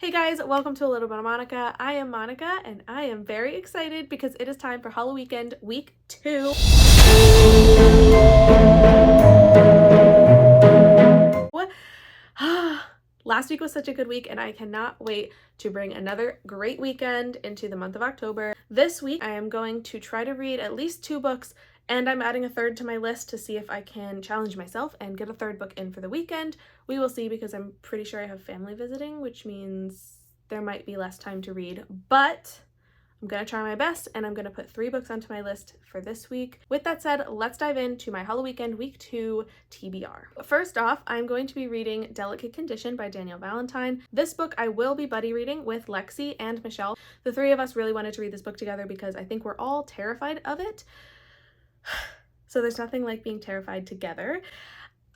Hey guys, welcome to A Little Bit of Monica. I am Monica and I am very excited because it is time for Halloweekend week 2. Last week was such a good week and I cannot wait to bring another great weekend into the month of October. This week I am going to try to read at least 2 books, and I'm adding a third to my list to see if I can challenge myself and get a third book in for the weekend. We will see, because I'm pretty sure I have family visiting, which means there might be less time to read, but I'm gonna try my best and I'm gonna put 3 books onto my list for this week. With that said, let's dive into my Halloweekend week 2 TBR. First off, I'm going to be reading Delicate Condition by Danielle Valentine. This book I will be buddy reading with Lexie and Michelle. The 3 of us really wanted to read this book together because I think we're all terrified of it. So there's nothing like being terrified together.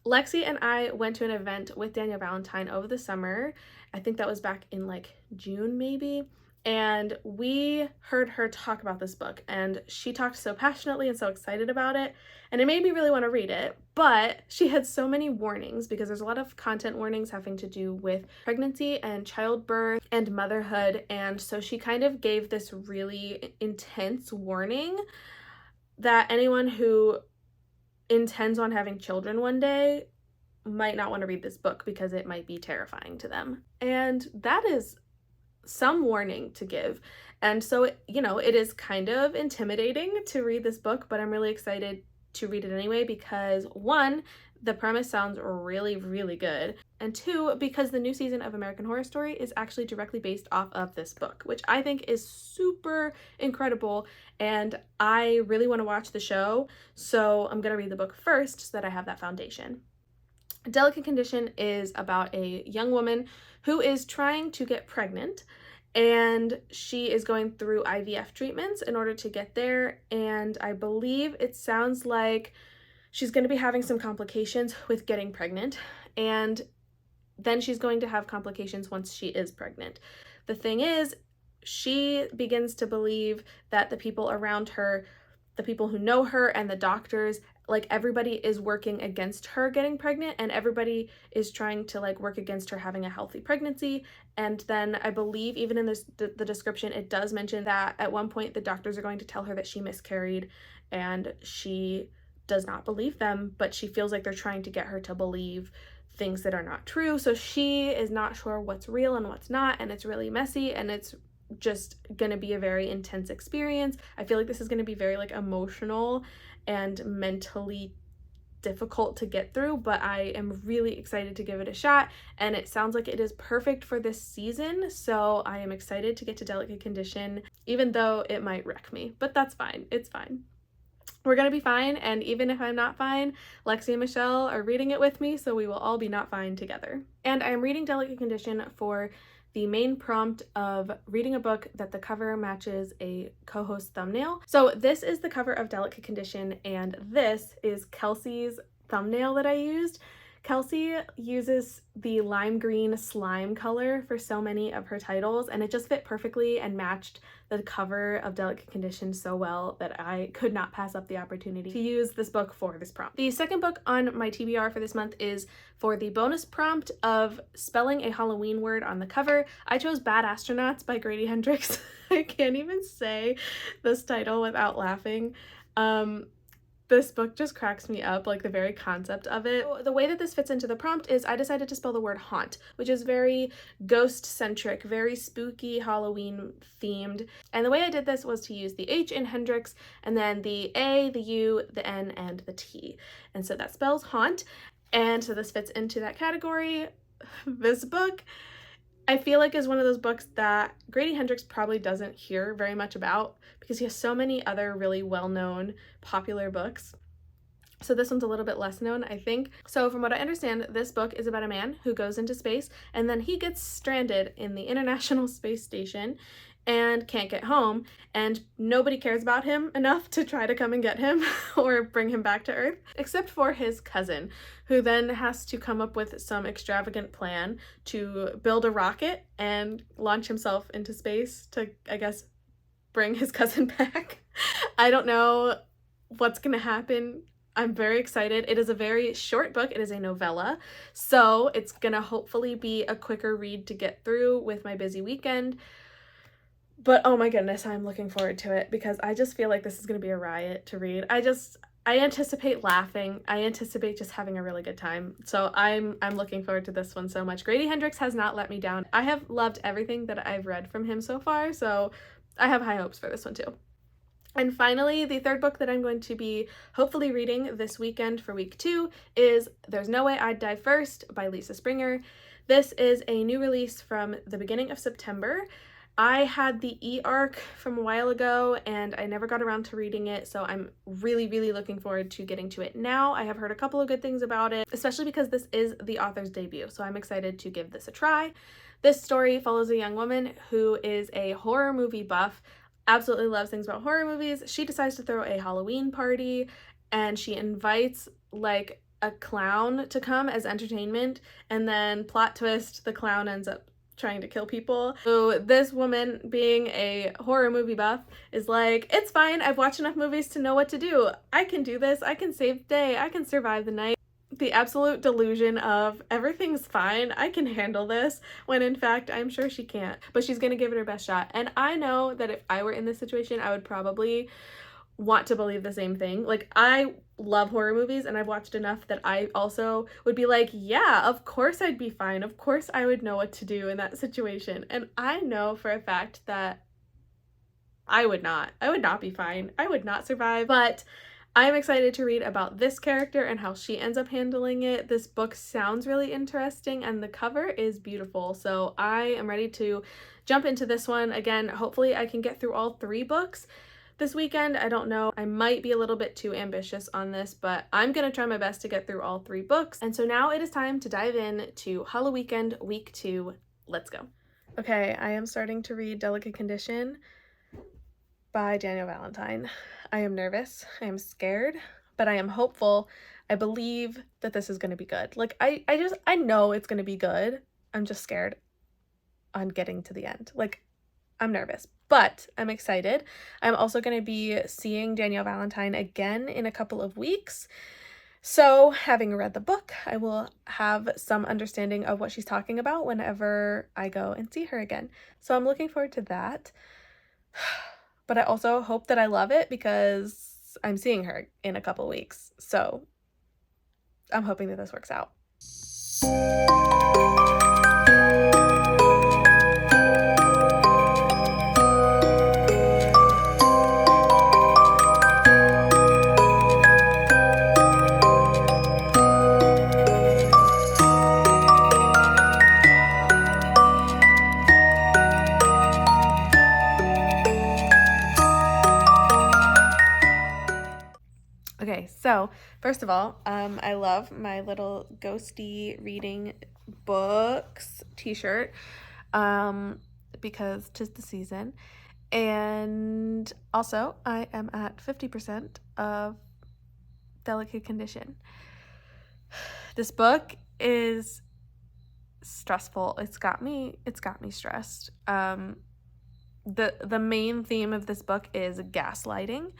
Lexie and I went to an event with Danielle Valentine over the summer. I think that was back in like June maybe. And we heard her talk about this book, and she talked so passionately and so excited about it, and it made me really want to read it. But she had so many warnings, because there's a lot of content warnings having to do with pregnancy and childbirth and motherhood, and so she kind of gave this really intense warning that anyone who intends on having children one day might not want to read this book because it might be terrifying to them. And that is some warning to give. And so, it is kind of intimidating to read this book, but I'm really excited to read it anyway because 1, the premise sounds really, really good, and 2, because the new season of American Horror Story is actually directly based off of this book, which I think is super incredible, and I really want to watch the show, so I'm gonna read the book first so that I have that foundation. Delicate Condition is about a young woman who is trying to get pregnant, and she is going through IVF treatments in order to get there, and I believe it sounds like she's going to be having some complications with getting pregnant, and then she's going to have complications once she is pregnant. The thing is, she begins to believe that the people around her, the people who know her and the doctors, like everybody is working against her getting pregnant, and everybody is trying to like work against her having a healthy pregnancy. And then I believe even in the description, it does mention that at one point the doctors are going to tell her that she miscarried, and she does not believe them, but she feels like they're trying to get her to believe things that are not true. So she is not sure what's real and what's not, and it's really messy, and it's just gonna be a very intense experience. I feel like this is gonna be very like emotional and mentally difficult to get through, but I am really excited to give it a shot, and it sounds like it is perfect for this season, so I am excited to get to Delicate Condition, even though it might wreck me, but that's fine. It's fine. We're gonna be fine, and even if I'm not fine, Lexie and Michelle are reading it with me, so we will all be not fine together. And I am reading Delicate Condition for the main prompt of reading a book that the cover matches a co-host thumbnail. So this is the cover of Delicate Condition, and this is Kelsey's thumbnail that I used. Kelsey uses the lime green slime color for so many of her titles, and it just fit perfectly and matched the cover of Delicate Condition so well that I could not pass up the opportunity to use this book for this prompt. The second book on my TBR for this month is for the bonus prompt of spelling a Halloween word on the cover. I chose Bad Astronauts by Grady Hendrix. I can't even say this title without laughing. This book just cracks me up, like the very concept of it. So the way that this fits into the prompt is I decided to spell the word haunt, which is very ghost-centric, very spooky, Halloween themed. And the way I did this was to use the H in Hendrix, and then the A, the U, the N, and the T. And so that spells haunt. And so this fits into that category. This book, I feel like, is one of those books that Grady Hendrix probably doesn't hear very much about because he has so many other really well-known popular books. So this one's a little bit less known, I think. So from what I understand, this book is about a man who goes into space, and then he gets stranded in the International Space Station and can't get home, and nobody cares about him enough to try to come and get him or bring him back to Earth, except for his cousin, who then has to come up with some extravagant plan to build a rocket and launch himself into space to, I guess, bring his cousin back. I don't know what's gonna happen I'm very excited. It is a very short book. It is a novella, so it's gonna hopefully be a quicker read to get through with my busy weekend. But oh my goodness, I'm looking forward to it because I just feel like this is gonna be a riot to read. I anticipate laughing. I anticipate just having a really good time. So I'm looking forward to this one so much. Grady Hendrix has not let me down. I have loved everything that I've read from him so far, so I have high hopes for this one too. And finally, the third book that I'm going to be hopefully reading this weekend for week 2 is There's No Way I'd Die First by Lisa Springer. This is a new release from the beginning of September. I had the e-arc from a while ago and I never got around to reading it, so I'm really, really looking forward to getting to it now. I have heard a couple of good things about it, especially because this is the author's debut, so I'm excited to give this a try. This story follows a young woman who is a horror movie buff, absolutely loves things about horror movies. She decides to throw a Halloween party and she invites like a clown to come as entertainment, and then plot twist, the clown ends up trying to kill people. So this woman, being a horror movie buff, is like, it's fine, I've watched enough movies to know what to do. I can do this, I can save the day, I can survive the night. The absolute delusion of everything's fine, I can handle this, when in fact I'm sure she can't, but she's gonna give it her best shot. And I know that if I were in this situation, I would probably want to believe the same thing. Like, I love horror movies and I've watched enough that I also would be like, yeah, of course I'd be fine, of course I would know what to do in that situation. And I know for a fact that I would not be fine, I would not survive. But I'm excited to read about this character and how she ends up handling it. This book sounds really interesting and the cover is beautiful, so I am ready to jump into this one. Again, hopefully I can get through all 3 books this weekend. I don't know, I might be a little bit too ambitious on this, but I'm gonna try my best to get through all 3 books. And so now it is time to dive in to Halloweekend week 2. Let's go. Okay, I am starting to read Delicate Condition by Daniel Valentine. I am nervous, I am scared, but I am hopeful. I believe that this is going to be good. Like, I know it's going to be good. I'm just scared on getting to the end. Like, I'm nervous, but I'm excited. I'm also going to be seeing Danielle Valentine again in a couple of weeks. So having read the book, I will have some understanding of what she's talking about whenever I go and see her again. So I'm looking forward to that. But I also hope that I love it because I'm seeing her in a couple weeks. So I'm hoping that this works out. Okay, so first of all, I love my little ghosty reading books t-shirt because 'tis the season. And also, I am at 50% of Delicate Condition. This book is stressful. It's got me stressed. The main theme of this book is gaslighting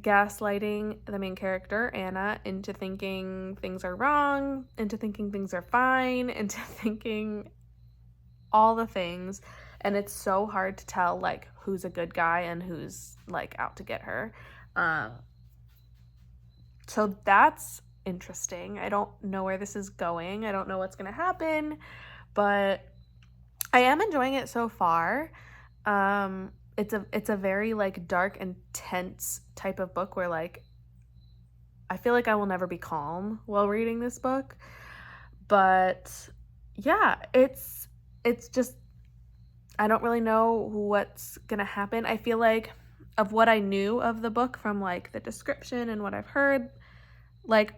the main character, Anna, into thinking things are wrong, into thinking things are fine, into thinking all the things. And it's so hard to tell, like, who's a good guy and who's, like, out to get her. So that's interesting. I don't know where this is going. I don't know what's going to happen, but I am enjoying it so far. It's a very, like, dark and tense type of book where, like, I feel like I will never be calm while reading this book. But yeah, it's just, I don't really know what's gonna happen. I feel like of what I knew of the book from, like, the description and what I've heard, like,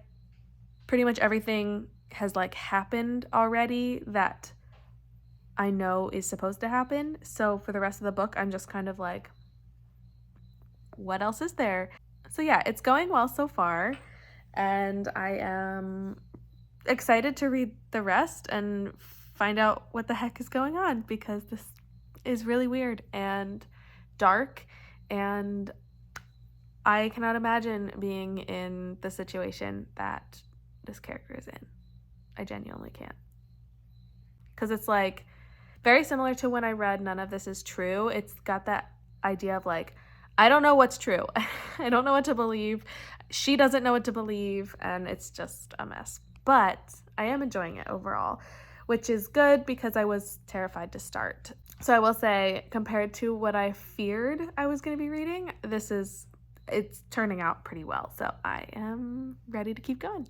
pretty much everything has, like, happened already that I know is supposed to happen. So for the rest of the book, I'm just kind of like, what else is there? So yeah, it's going well so far, and I am excited to read the rest and find out what the heck is going on, because this is really weird and dark, and I cannot imagine being in the situation that this character is in. I genuinely can't. Because it's like very similar to when I read None of This Is True. It's got that idea of like, I don't know what's true. I don't know what to believe. She doesn't know what to believe, and it's just a mess. But I am enjoying it overall, which is good because I was terrified to start. So I will say, compared to what I feared I was going to be reading, it's turning out pretty well. So I am ready to keep going.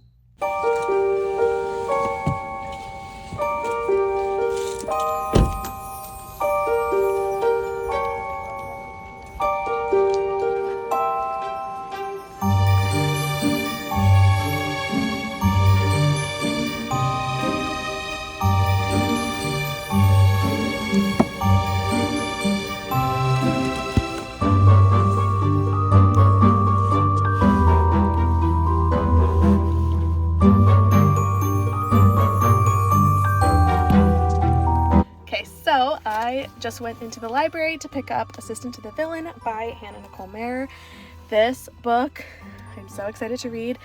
So I just went into the library to pick up Assistant to the Villain by Hannah Nicole Mayer. This book, I'm so excited to read,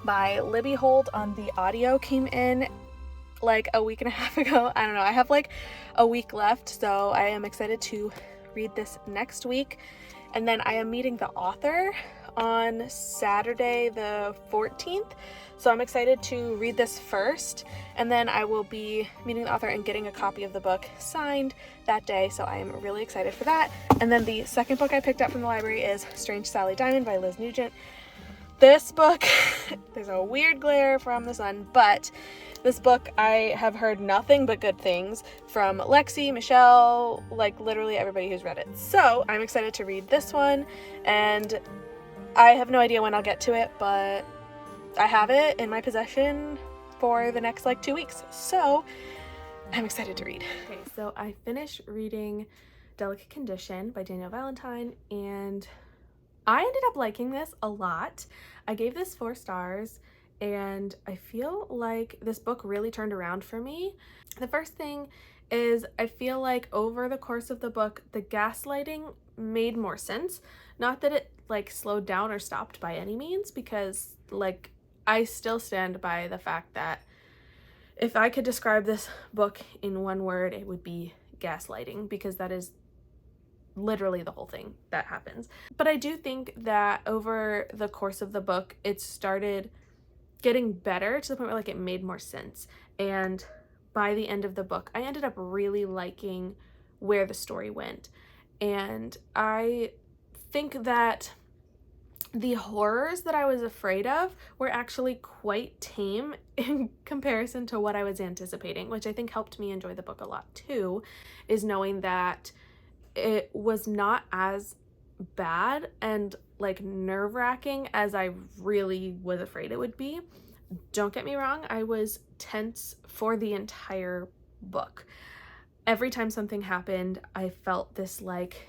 by Libby Holt on the audio, came in like a week and a half ago. I don't know, I have like a week left, so I am excited to read this next week. And then I am meeting the author on Saturday the 14th. So I'm excited to read this first, and then I will be meeting the author and getting a copy of the book signed that day. So I am really excited for that. And then the second book I picked up from the library is Strange Sally Diamond by Liz Nugent. This book, there's a weird glare from the sun, but this book I have heard nothing but good things from Lexie, Michelle, like literally everybody who's read it. So I'm excited to read this one, and I have no idea when I'll get to it, but I have it in my possession for the next like 2 weeks. So I'm excited to read. Okay, so I finished reading Delicate Condition by Danielle Valentine, and I ended up liking this a lot. I gave this 4 stars, and I feel like this book really turned around for me. The first thing is I feel like over the course of the book, the gaslighting made more sense. Not that it like slowed down or stopped by any means, because like I still stand by the fact that if I could describe this book in one word, it would be gaslighting, because that is literally the whole thing that happens. But I do think that over the course of the book, it started getting better to the point where like it made more sense. And by the end of the book, I ended up really liking where the story went. And I think that the horrors that I was afraid of were actually quite tame in comparison to what I was anticipating, which I think helped me enjoy the book a lot too, is knowing that it was not as bad and like nerve-wracking as I really was afraid it would be. Don't get me wrong, I was tense for the entire book. Every time something happened, I felt this like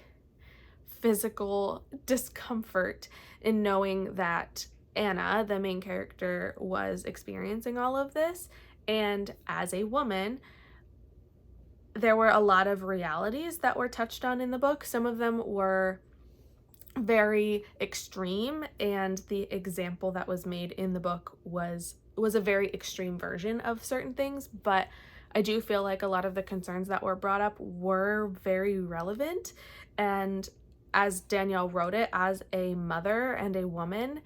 physical discomfort in knowing that Anna, the main character, was experiencing all of this. And as a woman, there were a lot of realities that were touched on in the book. Some of them were very extreme, and the example that was made in the book was a very extreme version of certain things, but I do feel like a lot of the concerns that were brought up were very relevant. And as Danielle wrote it, as a mother and a woman,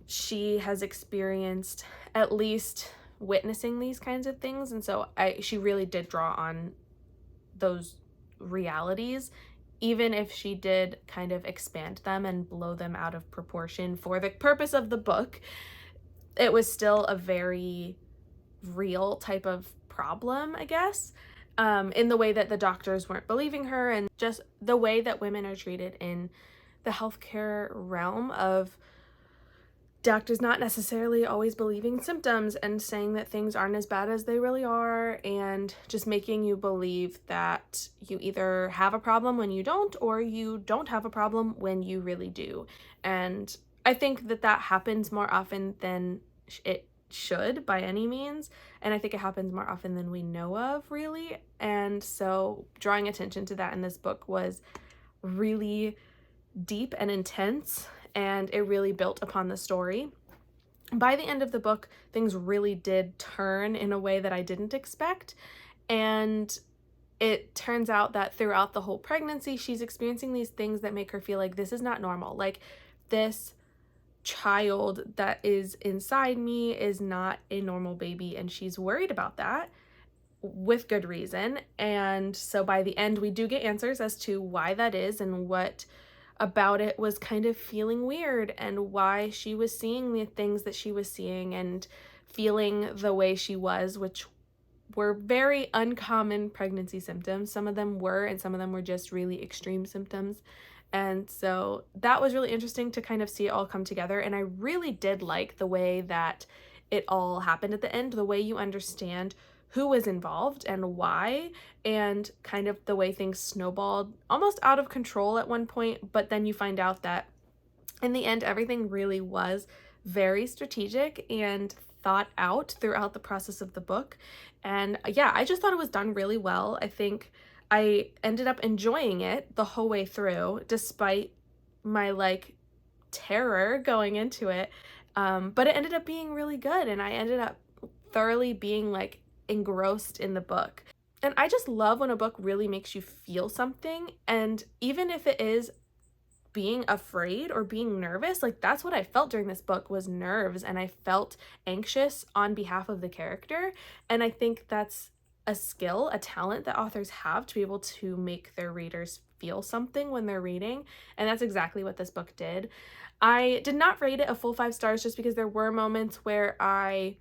she has experienced at least witnessing these kinds of things, and so she really did draw on those realities, even if she did kind of expand them and blow them out of proportion for the purpose of the book. It was still a very real type of problem, I guess, in the way that the doctors weren't believing her, and just the way that women are treated in the healthcare realm of doctors not necessarily always believing symptoms and saying that things aren't as bad as they really are, and just making you believe that you either have a problem when you don't, or you don't have a problem when you really do. And I think that that happens more often than it should by any means, and I think it happens more often than we know of, really. And so drawing attention to that in this book was really deep and intense, and it really built upon the story. By the end of the book, things really did turn in a way that I didn't expect, and it turns out that throughout the whole pregnancy, she's experiencing these things that make her feel like this is not normal. Like, this child that is inside me is not a normal baby, and she's worried about that with good reason. And so by the end, we do get answers as to why that is and what about it was kind of feeling weird, and why she was seeing the things that she was seeing and feeling the way she was, which were very uncommon pregnancy symptoms. Some of them were, and some of them were just really extreme symptoms. And so that was really interesting to kind of see it all come together. And I really did like the way that it all happened at the end, the way you understand who was involved and why, and kind of the way things snowballed almost out of control at one point. But then you find out that in the end, everything really was very strategic and thought out throughout the process of the book. And yeah, I just thought it was done really well. I think I ended up enjoying it the whole way through, despite my like terror going into it. But it ended up being really good, and I ended up thoroughly being like engrossed in the book. And I just love when a book really makes you feel something, and even if it is being afraid or being nervous, like that's what I felt during this book, was nerves, and I felt anxious on behalf of the character. And I think that's a skill, a talent that authors have, to be able to make their readers feel something when they're reading, and that's exactly what this book did. I did not rate it a full 5 stars just because there were moments where I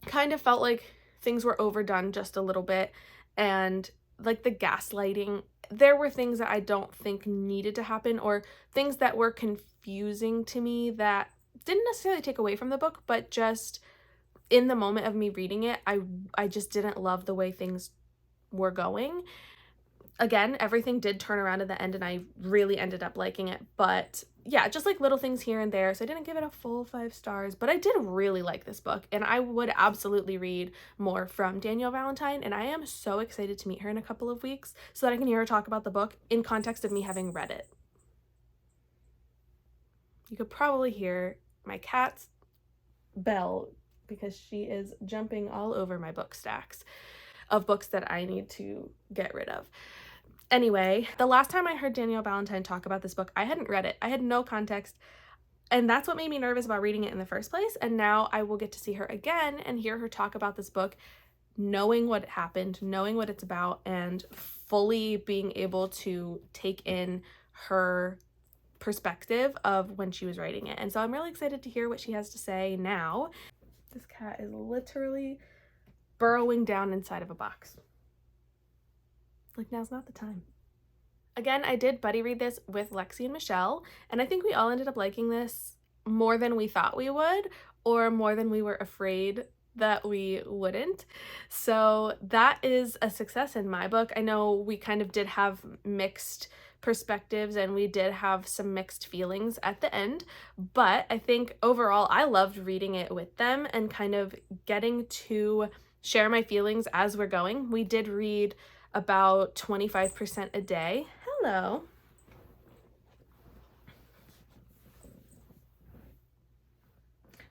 kind of felt like things were overdone just a little bit, and like the gaslighting, there were things that I don't think needed to happen, or things that were confusing to me that didn't necessarily take away from the book, but just in the moment of me reading it, I just didn't love the way things were going. Again, everything did turn around at the end, and I really ended up liking it. But yeah, just like little things here and there. So I didn't give it a full 5 stars, but I did really like this book, and I would absolutely read more from Danielle Valentine. And I am so excited to meet her in a couple of weeks so that I can hear her talk about the book in context of me having read it. You could probably hear my cat's bell because she is jumping all over my book stacks of books that I need to get rid of. Anyway, the last time I heard Danielle Valentine talk about this book, I hadn't read it. I had no context, and that's what made me nervous about reading it in the first place. And now I will get to see her again and hear her talk about this book, knowing what happened, knowing what it's about, and fully being able to take in her perspective of when she was writing it. And so I'm really excited to hear what she has to say now. This cat is literally burrowing down inside of a box. Like, now's not the time. Again, I did buddy read this with Lexie and Michelle, and I think we all ended up liking this more than we thought we would, or more than we were afraid that we wouldn't. So that is a success in my book. I know we kind of did have mixed perspectives, and we did have some mixed feelings at the end, but I think overall I loved reading it with them and kind of getting to share my feelings as we're going. We did read about 25% a day. Hello.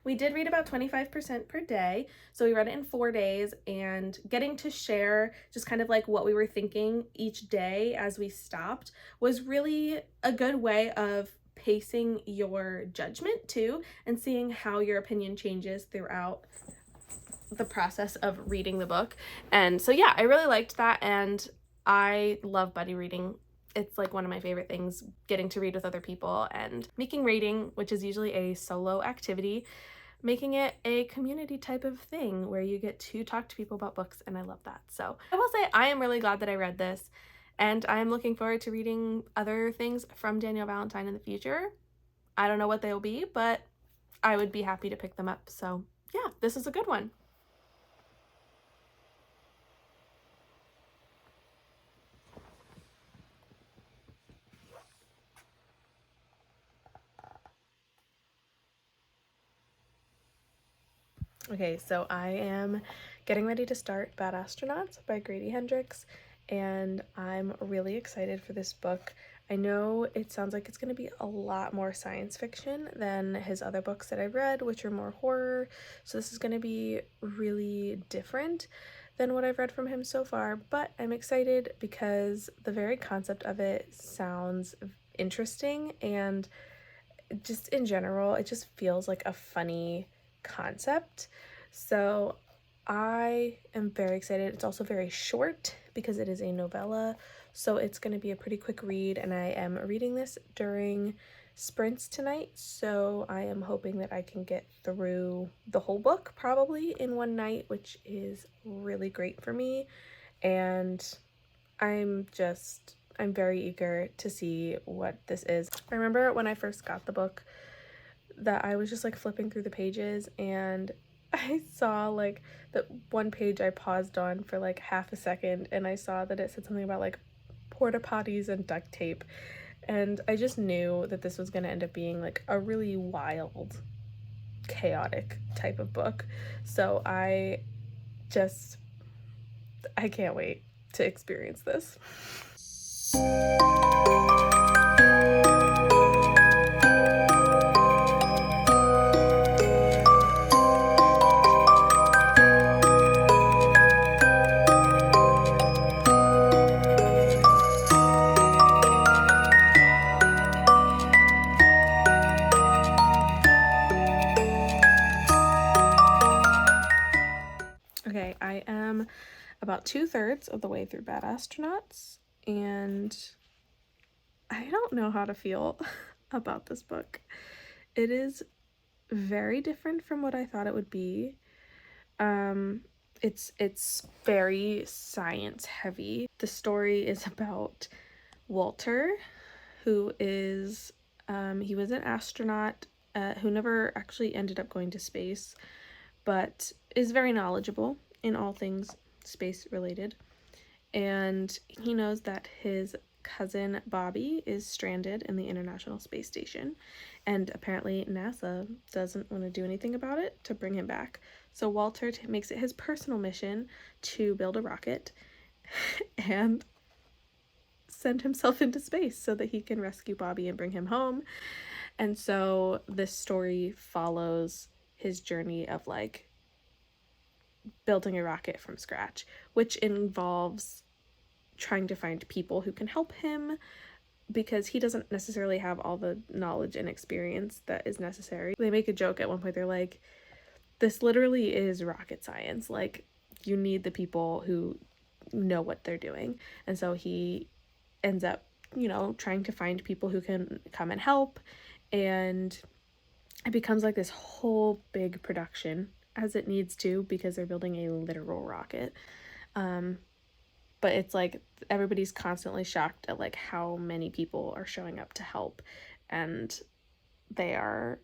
We did read about 25% per day, so we read it in 4 days, and getting to share just kind of like what we were thinking each day as we stopped was really a good way of pacing your judgment too, and seeing how your opinion changes throughout the process of reading the book. And so yeah, I really liked that, and I love buddy reading. It's like one of my favorite things, getting to read with other people and making reading, which is usually a solo activity, making it a community type of thing where you get to talk to people about books, and I love that. So I will say I am really glad that I read this, and I am looking forward to reading other things from Danielle Valentine in the future. I don't know what they'll be, but I would be happy to pick them up. So yeah, this is a good one. Okay, so I am getting ready to start Bad Astronauts by Grady Hendrix, and I'm really excited for this book. I know it sounds like it's going to be a lot more science fiction than his other books that I've read, which are more horror. So this is going to be really different than what I've read from him so far, but I'm excited because the very concept of it sounds interesting, and just in general, it just feels like a funny concept. So I am very excited. It's also very short because it is a novella, so it's going to be a pretty quick read, and I am reading this during sprints tonight, so I am hoping that I can get through the whole book probably in one night, which is really great for me, and I'm very eager to see what this is. I remember when I first got the book that I was just like flipping through the pages, and I saw like the one page I paused on for like half a second, and I saw that it said something about like porta potties and duct tape, and I just knew that this was going to end up being like a really wild, chaotic type of book. So I can't wait to experience this. Okay, I am about 2/3 of the way through Bad Astronauts, and I don't know how to feel about this book. It is very different from what I thought it would be. It's very science heavy. The story is about Walter, who is he was an astronaut who never actually ended up going to space, but is very knowledgeable in all things space related. And he knows that his cousin Bobby is stranded in the International Space Station, and apparently NASA doesn't want to do anything about it to bring him back. So Walter makes it his personal mission to build a rocket and send himself into space so that he can rescue Bobby and bring him home. And so this story follows his journey of like building a rocket from scratch, which involves trying to find people who can help him because he doesn't necessarily have all the knowledge and experience that is necessary. They make a joke at one point, they're like, this literally is rocket science, like you need the people who know what they're doing. And so he ends up, you know, trying to find people who can come and help, and it becomes like this whole big production, as it needs to, because they're building a literal rocket. But it's like everybody's constantly shocked at like how many people are showing up to help, and they're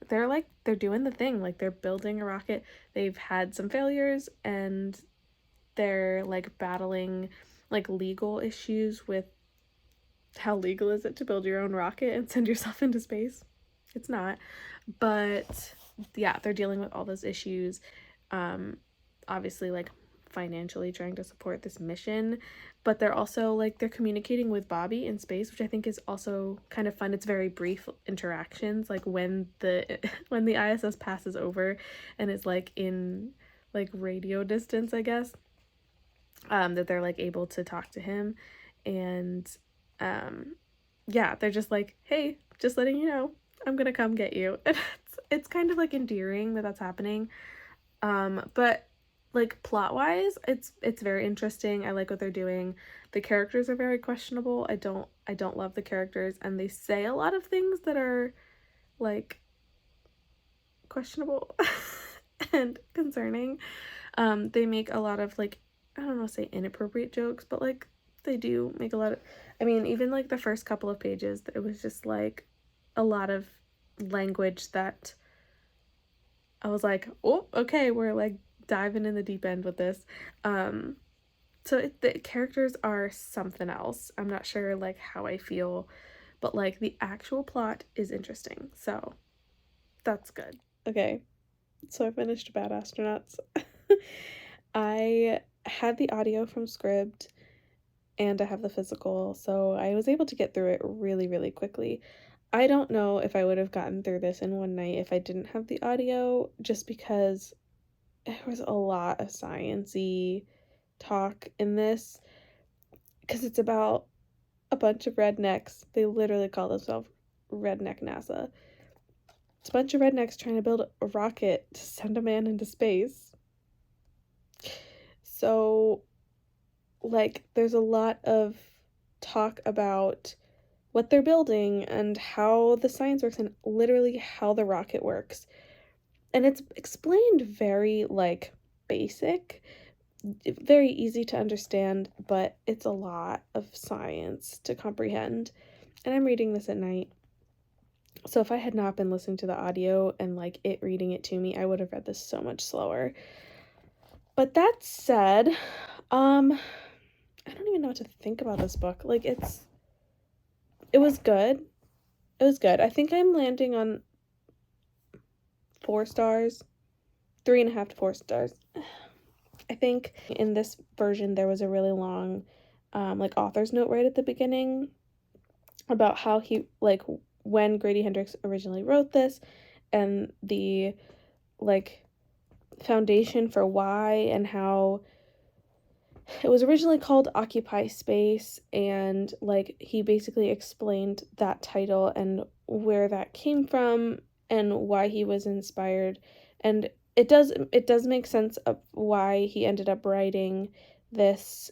doing the thing, like they're building a rocket. They've had some failures, and they're like battling like legal issues with how legal is it to build your own rocket and send yourself into space. It's not, but yeah, they're dealing with all those issues. Obviously like financially trying to support this mission, but they're also like they're communicating with Bobby in space, which I think is also kind of fun. It's very brief interactions, like when the ISS passes over and is like in like radio distance, I guess, that they're like able to talk to him, and yeah, they're just like, hey, just letting you know, I'm gonna come get you. And it's kind of like endearing that that's happening. But like plot wise, it's very interesting. I like what they're doing. The characters are very questionable. I don't love the characters, and they say a lot of things that are like questionable and concerning. They make a lot of like, I don't know, say inappropriate jokes, but like they do make a lot of, I mean, even like the first couple of pages, it was just like a lot of language that I was like, oh, okay, we're like diving in the deep end with this. So the characters are something else. I'm not sure like how I feel, but like the actual plot is interesting, so that's good. Okay, so I finished Bad Astronauts. I had the audio from Scribd, and I have the physical, so I was able to get through it really, really quickly. I don't know if I would have gotten through this in one night if I didn't have the audio, just because there was a lot of science-y talk in this, because it's about a bunch of rednecks. They literally call themselves Redneck NASA. It's a bunch of rednecks trying to build a rocket to send a man into space. So, like, there's a lot of talk about what they're building and how the science works and literally how the rocket works. And it's explained very, like, basic, very easy to understand, but it's a lot of science to comprehend. And I'm reading this at night. So if I had not been listening to the audio and, like, it reading it to me, I would have read this so much slower. But that said, I don't even know what to think about this book. Like, it was good. It was good. I think I'm landing on 4 stars, 3.5 to 4 stars. I think in this version there was a really long, like, author's note right at the beginning about how he, like, when Grady Hendrix originally wrote this and the, like, foundation for why and how it was originally called Occupy Space, and, like, he basically explained that title and where that came from and why he was inspired. And it does make sense of why he ended up writing this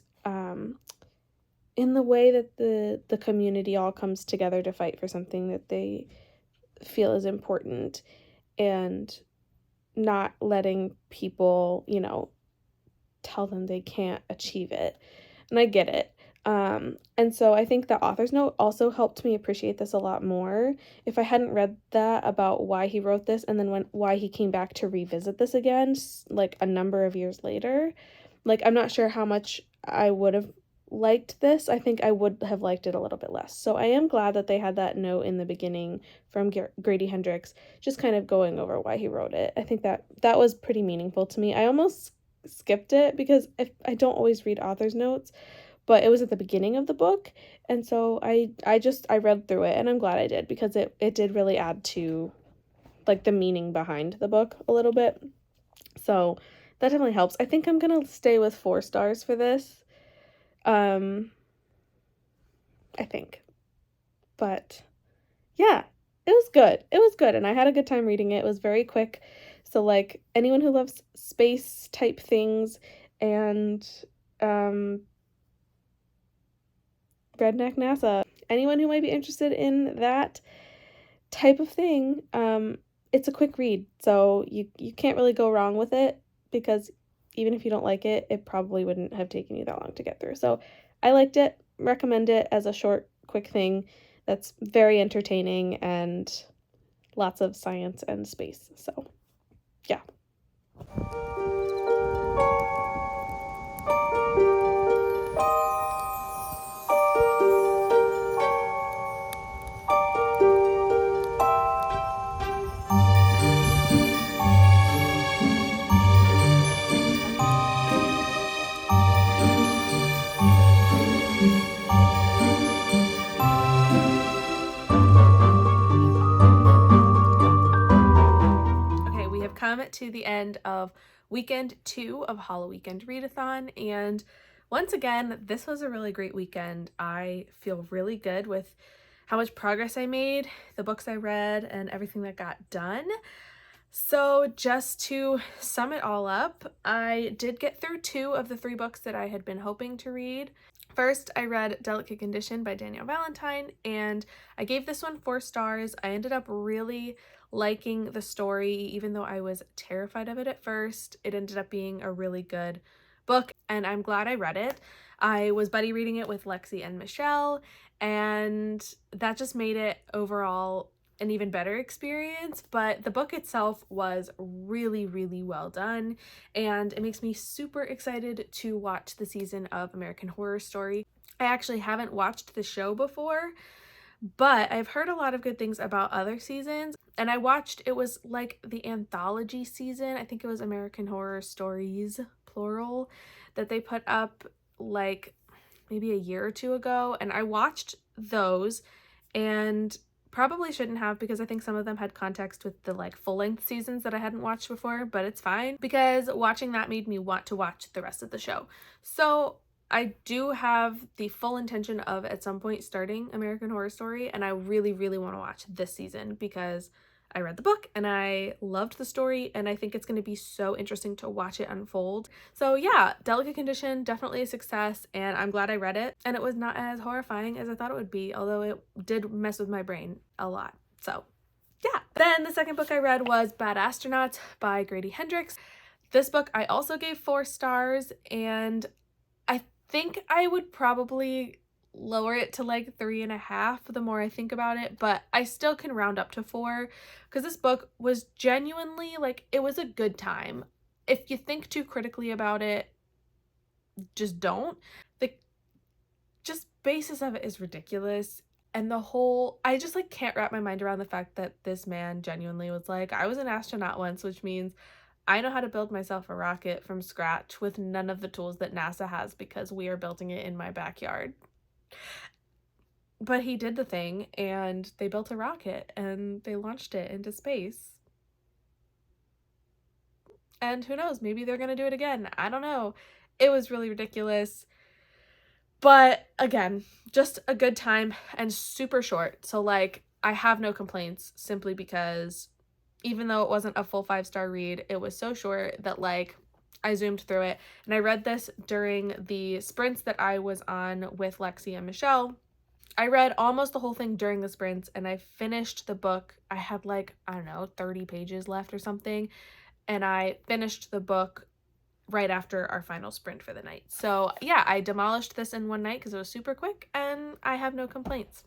in the way that the community all comes together to fight for something that they feel is important, and not letting people, you know, tell them they can't achieve it. And I get it. And so I think the author's note also helped me appreciate this a lot more. If I hadn't read that about why he wrote this and then why he came back to revisit this again, like, a number of years later, like, I'm not sure how much I would have liked this. I think I would have liked it a little bit less. So I am glad that they had that note in the beginning from Grady Hendrix, just kind of going over why he wrote it. I think that was pretty meaningful to me. I almost skipped it because I don't always read author's notes, but it was at the beginning of the book, and so I read through it, and I'm glad I did, because it did really add to, like, the meaning behind the book a little bit. So that definitely helps. I think I'm gonna stay with 4 stars for this. I think. But yeah, it was good. It was good, and I had a good time reading it. It was very quick. So, like, anyone who loves space type things and redneck NASA, anyone who might be interested in that type of thing, it's a quick read. So you can't really go wrong with it, because even if you don't like it, it probably wouldn't have taken you that long to get through. So I liked it, recommend it as a short, quick thing that's very entertaining and lots of science and space. So yeah. Okay, we have come to the end of weekend 2 of Halloweekend Readathon, and once again, this was a really great weekend. I feel really good with how much progress I made, the books I read, and everything that got done. So just to sum it all up, I did get through 2 of the 3 books that I had been hoping to read. First, I read Delicate Condition by Danielle Valentine, and I gave this one 4 stars. I ended up really liking the story, even though I was terrified of it at first. It ended up being a really good book, and I'm glad I read it. I was buddy reading it with Lexie and Michelle, and that just made it overall an even better experience. But the book itself was really, really well done, and it makes me super excited to watch the season of American Horror Story. I actually haven't watched the show before, but I've heard a lot of good things about other seasons, and I watched, it was like the anthology season, I think it was American Horror Stories, plural, that they put up like maybe a year or two ago, and I watched those and probably shouldn't have because I think some of them had context with the like full-length seasons that I hadn't watched before, but it's fine because watching that made me want to watch the rest of the show. So I do have the full intention of at some point starting American Horror Story, and I really, really want to watch this season because I read the book and I loved the story, and I think it's going to be so interesting to watch it unfold. So yeah, Delicate Condition, definitely a success, and I'm glad I read it, and it was not as horrifying as I thought it would be, although it did mess with my brain a lot. So yeah. Then the second book I read was Bad Astronauts by Grady Hendrix. This book I also gave 4 stars, and I think I would probably lower it to like 3.5 the more I think about it, but I still can round up to 4 because this book was genuinely like, it was a good time. If you think too critically about it, just don't. The just basis of it is ridiculous, and the whole, I just like can't wrap my mind around the fact that this man genuinely was like, I was an astronaut once, which means I know how to build myself a rocket from scratch with none of the tools that NASA has because we are building it in my backyard. But he did the thing, and they built a rocket and they launched it into space. And who knows, maybe they're gonna do it again. I don't know. It was really ridiculous. But again, just a good time and super short. So like, I have no complaints simply because even though it wasn't a full 5-star read, it was so short that like I zoomed through it. And I read this during the sprints that I was on with Lexie and Michelle. I read almost the whole thing during the sprints, and I finished the book. I had like, I don't know, 30 pages left or something. And I finished the book right after our final sprint for the night. So yeah, I demolished this in one night because it was super quick, and I have no complaints.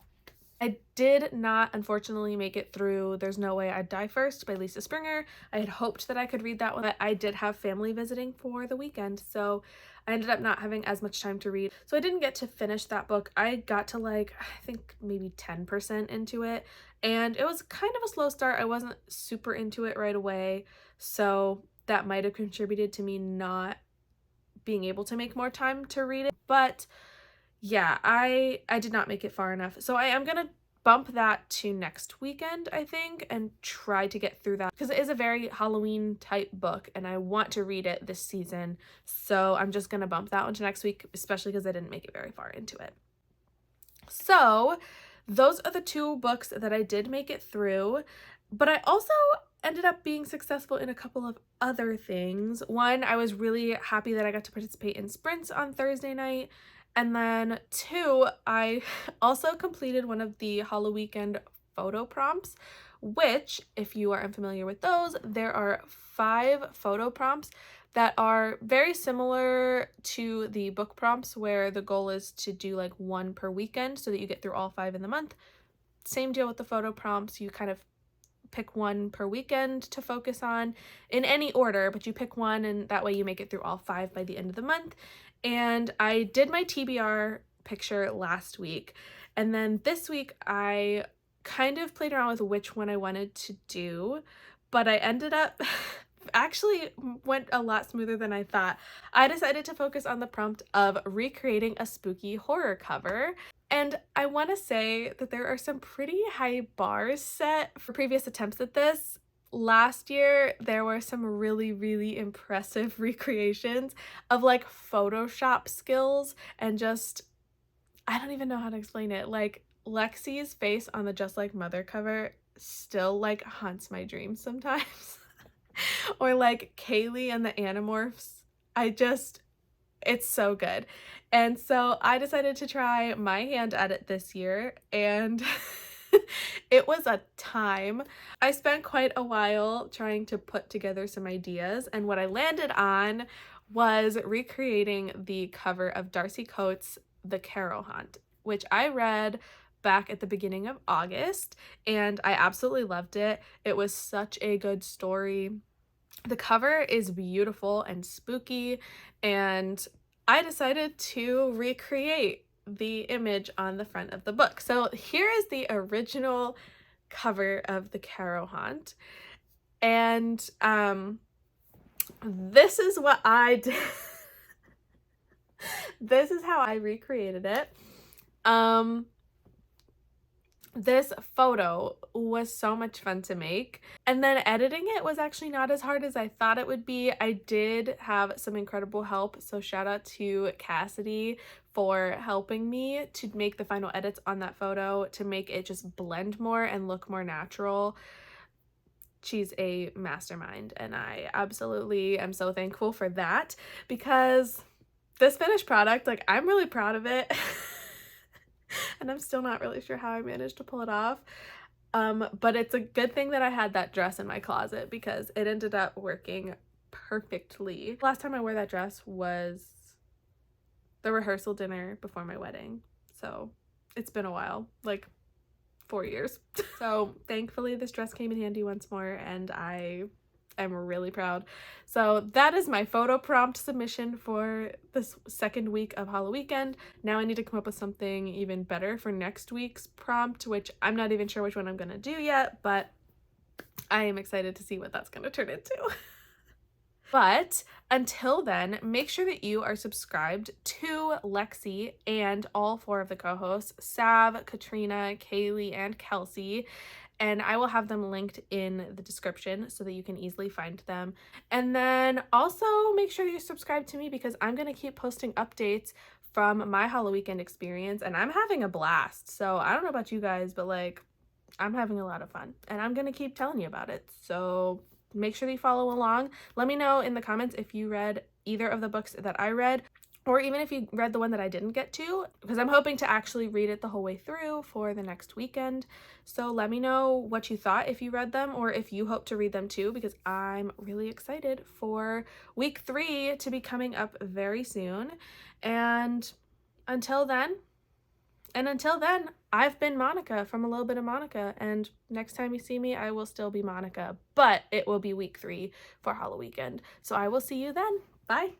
I did not, unfortunately, make it through There's No Way I'd Die First by Lisa Springer. I had hoped that I could read that one, but I did have family visiting for the weekend, so I ended up not having as much time to read. So I didn't get to finish that book. I got to like, I think maybe 10% into it, and it was kind of a slow start. I wasn't super into it right away, so that might have contributed to me not being able to make more time to read it. But yeah, I did not make it far enough. So I am gonna bump that to next weekend, I think, and try to get through that because it is a very Halloween type book and I want to read it this season. So I'm just gonna bump that one to next week, especially because I didn't make it very far into it. So those are the 2 books that I did make it through, but I also ended up being successful in a couple of other things. One, I was really happy that I got to participate in sprints on Thursday night. And then 2, I also completed one of the Halloweekend photo prompts, which, if you are unfamiliar with those, there are 5 photo prompts that are very similar to the book prompts where the goal is to do like 1 per weekend so that you get through all 5 in the month. Same deal with the photo prompts. You kind of pick 1 per weekend to focus on in any order, but you pick 1 and that way you make it through all 5 by the end of the month. And I did my TBR picture last week, and then this week I kind of played around with which one I wanted to do, but I ended up actually went a lot smoother than I thought. I decided to focus on the prompt of recreating a spooky horror cover. And I want to say that there are some pretty high bars set for previous attempts at this. Last year, there were some really, really impressive recreations of like Photoshop skills and just, I don't even know how to explain it. Like Lexie's face on the Just Like Mother cover still like haunts my dreams sometimes. Or like Kaylee and the Animorphs. It's so good. And so I decided to try my hand at it this year, and it was a time. I spent quite a while trying to put together some ideas, and what I landed on was recreating the cover of Darcy Coates' The Carrow Hunt, which I read back at the beginning of August, and I absolutely loved it. It was such a good story. The cover is beautiful and spooky, and I decided to recreate the image on the front of the book. So here is the original cover of The Carrow Hunt, and this is what I did. This is how I recreated it. This photo was so much fun to make, and then editing it was actually not as hard as I thought it would be. I did have some incredible help, so shout out to Cassidy for helping me to make the final edits on that photo to make it just blend more and look more natural. She's a mastermind, and I absolutely am so thankful for that, because this finished product, like, I'm really proud of it. And I'm still not really sure how I managed to pull it off. But it's a good thing that I had that dress in my closet, because it ended up working perfectly. Last time I wore that dress was the rehearsal dinner before my wedding. So it's been a while, like 4 years. So thankfully this dress came in handy once more, and I am really proud. So that is my photo prompt submission for this second week of Halloweekend. Now I need to come up with something even better for next week's prompt, which I'm not even sure which one I'm gonna do yet, but I am excited to see what that's gonna turn into. But until then, make sure that you are subscribed to Lexie and all 4 of the co-hosts, Sav, Katrina, Kaylee, and Kelsey. And I will have them linked in the description so that you can easily find them. And then also make sure that you subscribe to me, because I'm going to keep posting updates from my Halloweekend experience, and I'm having a blast. So I don't know about you guys, but like, I'm having a lot of fun, and I'm going to keep telling you about it. So make sure that you follow along. Let me know in the comments if you read either of the books that I read, or even if you read the one that I didn't get to, because I'm hoping to actually read it the whole way through for the next weekend. So let me know what you thought if you read them, or if you hope to read them too, because I'm really excited for week 3 to be coming up very soon. And until then, I've been Monica from A Little Bit of Monica, and next time you see me, I will still be Monica, but it will be week 3 for Halloweekend. So I will see you then. Bye.